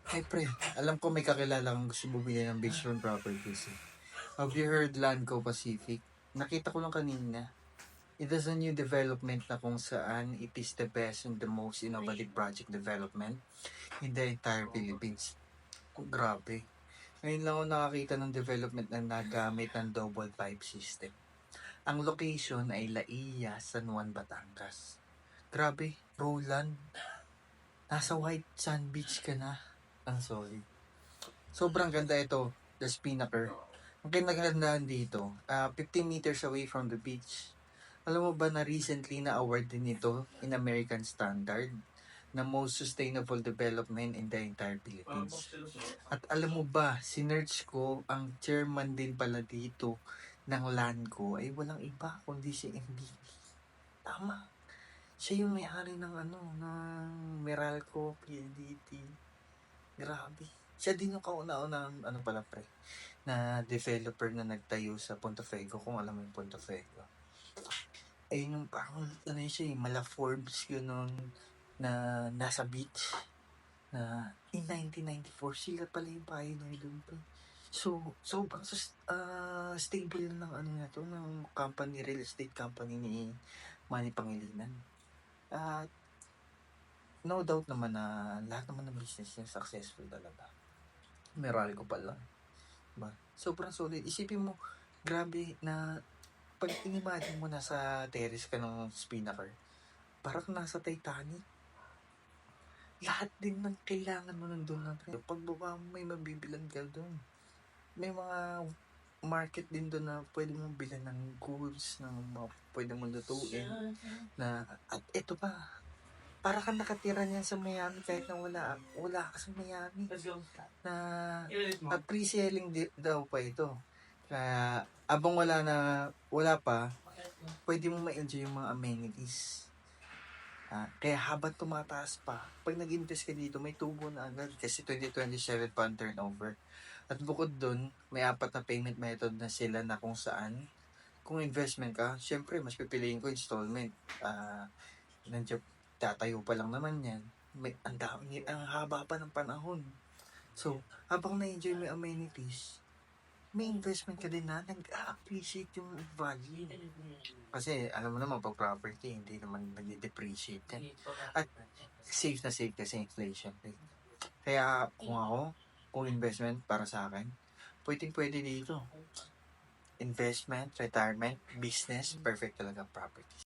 Ay pre, alam ko may kakilala kang gusto bumili ng beachfront properties eh. Have you heard Landco Pacific? Nakita ko lang kanina. It is a new development na kung saan it is the best and the most innovative project development in the entire Philippines. Grabe. Ngayon lang ako nakakita ng development na nagamit ng double pipe system. Ang location ay Laia, San Juan, Batangas. Grabe, Roland. Nasa White Sand Beach ka na. Ang sorry. Sobrang ganda ito, the Spinnaker. Ang kinagandaan dito, 15 meters away from the beach. Alam mo ba na recently na-award din ito in American Standard na most sustainable development in the entire Philippines. At alam mo ba, sinerch ko, ang chairman din pala dito ng Landco ay walang iba kundi si MVP. Tama. Siya yung may-ari ng ng Meralco PLDT. Grabe. Siya din yung kauna-unang na developer na nagtayo sa Punta Fuego, kung alam mo yung Punta Fuego. Ayun yung parang, siya mala Forbes yun nun, na nasa beach, na in 1994, sila pala yung pioneer doon pa. So stable ng ng company, real estate company ni Manny Pangilinan. At no doubt naman na lahat naman ng business niya successful talaga. Meralco pa lang. Diba? Sobrang solid. Isipin mo, grabe na pag inimagine mo nasa terrace ka ng Spinnaker, parang nasa Titanic. Lahat din ng kailangan mo nandun lang. Pagbaba mo, may mabibilan ka doon. May mga market din doon na pwede mong bilan ng goods, ng mga pwede mong lutuin. At ito pa, para kang nakatira niyan sa Miami kahit na wala ka sa Miami. Na pre-selling daw pa ito. Kaya abang wala pa, pwede mo ma-enjoy yung mga amenities. Kaya habang tumataas pa, pag nag-invest ka dito, may tubo na agad kasi 2027 pa ang turnover. At bukod dun, may 4 na payment method na sila na kung saan, kung investment ka, syempre mas pipiliin ko installment. Nandiyan, tatayo pa lang naman yan. Ang haba pa ng panahon. So, habang na-enjoy mo yung amenities, may investment ka din na nag-appreciate yung value. Kasi alam mo naman, pag property, hindi naman nag-depreciate yan. At safe na safe kasi inflation rate. Kaya kung investment para sa akin, pwede dito. Investment, retirement, business, perfect talaga property.